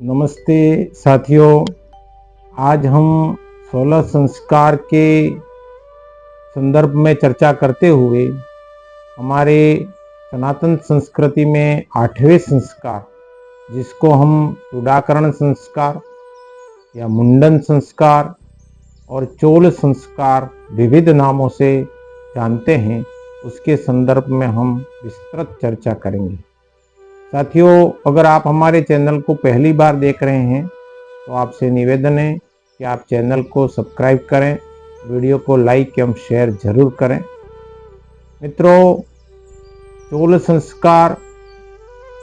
नमस्ते साथियों, आज हम 16 संस्कार के संदर्भ में चर्चा करते हुए हमारे सनातन संस्कृति में 8वें संस्कार, जिसको हम चूड़ाकरण संस्कार या मुंडन संस्कार और चोल संस्कार विविध नामों से जानते हैं, उसके संदर्भ में हम विस्तृत चर्चा करेंगे। साथियों, अगर आप हमारे चैनल को पहली बार देख रहे हैं तो आपसे निवेदन है कि आप चैनल को सब्सक्राइब करें, वीडियो को लाइक एवं शेयर जरूर करें। मित्रों, चोल संस्कार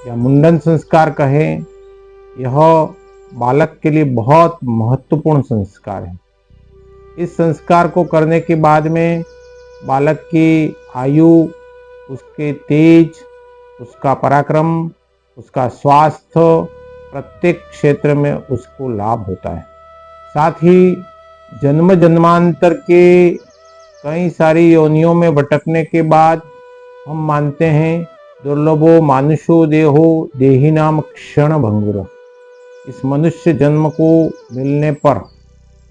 या मुंडन संस्कार कहें, यह बालक के लिए बहुत महत्वपूर्ण संस्कार है। इस संस्कार को करने के बाद में बालक की आयु, उसके तेज, उसका पराक्रम, उसका स्वास्थ्य, प्रत्येक क्षेत्र में उसको लाभ होता है। साथ ही जन्म जन्मांतर के कई सारी योनियों में भटकने के बाद हम मानते हैं दुर्लभो मानुषो देहो देहिनाम क्षण भंगुर। इस मनुष्य जन्म को मिलने पर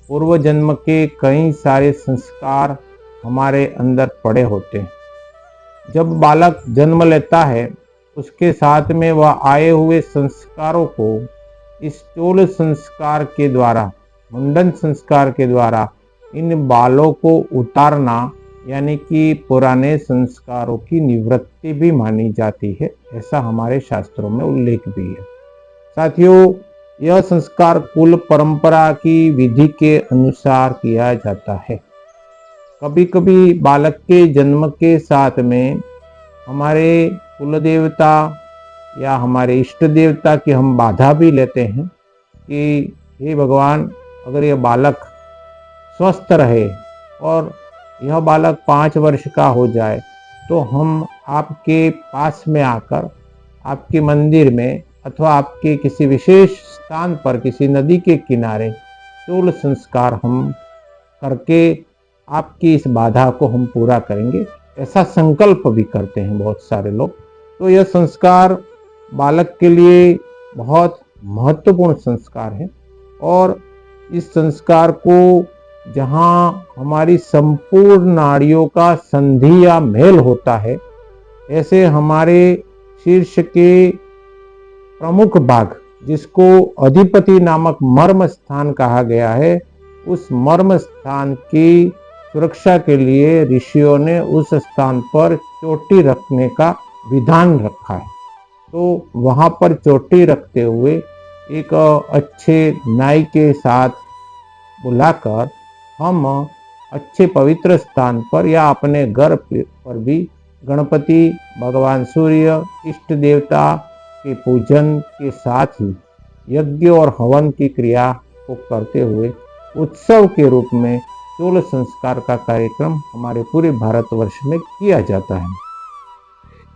पूर्व जन्म के कई सारे संस्कार हमारे अंदर पड़े होते हैं। जब बालक जन्म लेता है, उसके साथ में वह आए हुए संस्कारों को इस चोल संस्कार के द्वारा, मुंडन संस्कार के द्वारा इन बालों को उतारना, यानी कि पुराने संस्कारों की निवृत्ति भी मानी जाती है। ऐसा हमारे शास्त्रों में उल्लेख भी है। साथियों, यह संस्कार कुल परंपरा की विधि के अनुसार किया जाता है। कभी कभी बालक के जन्म के साथ में हमारे कुल देवता या हमारे इष्ट देवता की हम बाधा भी लेते हैं कि हे भगवान, अगर यह बालक स्वस्थ रहे और यह बालक 5 वर्ष का हो जाए तो हम आपके पास में आकर आपके मंदिर में अथवा आपके किसी विशेष स्थान पर, किसी नदी के किनारे चोल संस्कार हम करके आपकी इस बाधा को हम पूरा करेंगे। ऐसा संकल्प भी करते हैं बहुत सारे लोग। तो यह संस्कार बालक के लिए बहुत महत्वपूर्ण संस्कार है और इस संस्कार को जहाँ हमारी संपूर्ण नाड़ियों का संधि या मेल होता है, ऐसे हमारे शीर्ष के प्रमुख भाग, जिसको अधिपति नामक मर्म स्थान कहा गया है, उस मर्म स्थान की सुरक्षा के लिए ऋषियों ने उस स्थान पर चोटी रखने का विधान रखा है। तो वहां पर चोटी रखते हुए एक अच्छे नाई के साथ बुलाकर हम अच्छे पवित्र स्थान पर या अपने घर पर भी गणपति, भगवान सूर्य, इष्ट देवता के पूजन के साथ ही यज्ञ और हवन की क्रिया को करते हुए उत्सव के रूप में चोल संस्कार का कार्यक्रम हमारे पूरे भारतवर्ष में किया जाता है।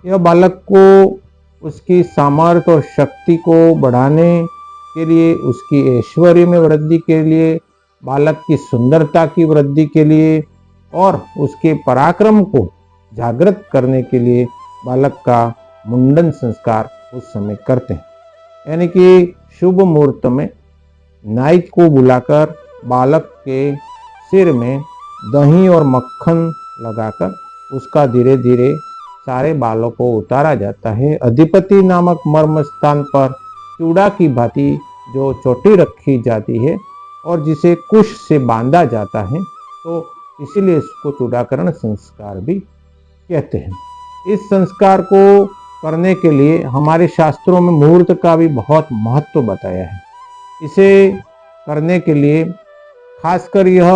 यह बालक को उसकी सामर्थ्य और शक्ति को बढ़ाने के लिए, उसकी ऐश्वर्य में वृद्धि के लिए, बालक की सुंदरता की वृद्धि के लिए और उसके पराक्रम को जागृत करने के लिए बालक का मुंडन संस्कार उस समय करते हैं। यानी कि शुभ मुहूर्त में नाई को बुलाकर बालक के सिर में दही और मक्खन लगाकर उसका धीरे धीरे सारे बालों को उतारा जाता है। अधिपति नामक मर्म स्थान पर चूड़ा की भांति जो चोटी रखी जाती है और जिसे कुश से बांधा जाता है, तो इसीलिए इसको चूड़ाकरण संस्कार भी कहते हैं। इस संस्कार को करने के लिए हमारे शास्त्रों में मुहूर्त का भी बहुत महत्व बताया है। इसे करने के लिए खासकर यह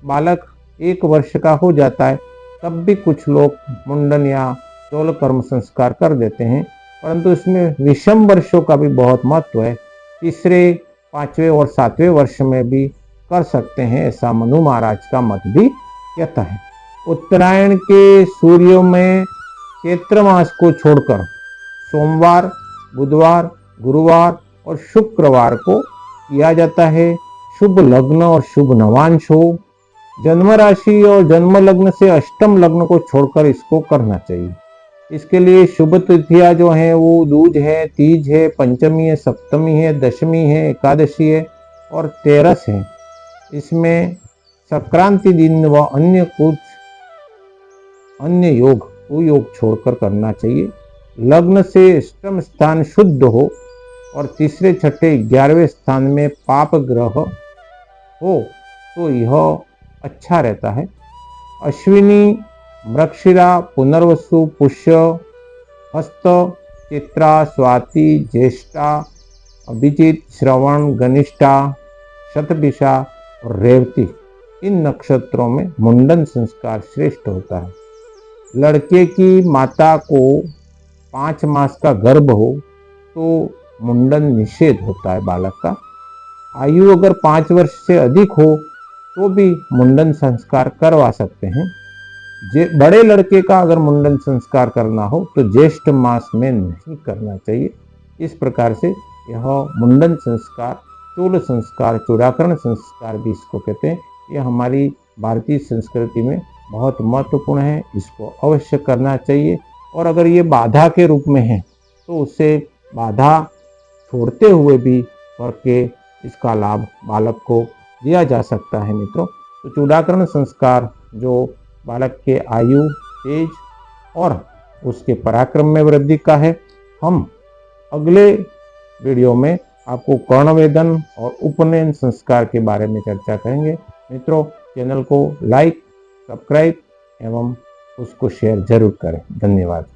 बालक 1 वर्ष का हो जाता है, तब भी कुछ लोग मुंडन या चोल कर्म संस्कार कर देते हैं, परंतु इसमें विषम वर्षों का भी बहुत महत्व है। 3रे, 5वें और 7वें वर्ष में भी कर सकते हैं, ऐसा मनु महाराज का मत भी कहता है। उत्तरायण के सूर्यों में चैत्र मास को छोड़कर सोमवार, बुधवार, गुरुवार और शुक्रवार को किया जाता है। शुभ लग्न और शुभ नवांश हो, जन्म राशि और जन्म लग्न से अष्टम लग्न को छोड़कर इसको करना चाहिए। इसके लिए शुभ तिथियां जो हैं वो दूज है, तीज है, पंचमी है, सप्तमी है, दशमी है, एकादशी है और तेरस है। इसमें संक्रांति दिन व अन्य कुछ अन्य योग कुयोग छोड़कर करना चाहिए। लग्न से अष्टम स्थान शुद्ध हो और तीसरे छठे 11वें स्थान में पाप ग्रह हो तो यह अच्छा रहता है। अश्विनी, मृगशिरा, पुनर्वसु, पुष्य, हस्त, चित्रा, स्वाति, ज्येष्ठा, अभिजित, श्रवण, गनिष्ठा, शतभिषा और रेवती, इन नक्षत्रों में मुंडन संस्कार श्रेष्ठ होता है। लड़के की माता को 5 मास का गर्भ हो तो मुंडन निषेध होता है बालक का। आयु अगर 5 वर्ष से अधिक हो तो भी मुंडन संस्कार करवा सकते हैं। बड़े लड़के का अगर मुंडन संस्कार करना हो तो ज्येष्ठ मास में नहीं करना चाहिए। इस प्रकार से यह मुंडन संस्कार, चूल संस्कार, चूड़ाकरण संस्कार भी इसको कहते हैं, यह हमारी भारतीय संस्कृति में बहुत महत्वपूर्ण है। इसको अवश्य करना चाहिए और अगर ये बाधा के रूप में है तो उसे बाधा छोड़ते हुए भी करके इसका लाभ बालक को दिया जा सकता है। मित्रों, तो चूड़ाकरण संस्कार जो बालक के आयु, तेज और उसके पराक्रम में वृद्धि का है। हम अगले वीडियो में आपको कर्णवेधन और उपनयन संस्कार के बारे में चर्चा करेंगे। मित्रों, चैनल को लाइक, सब्सक्राइब एवं उसको शेयर जरूर करें। धन्यवाद।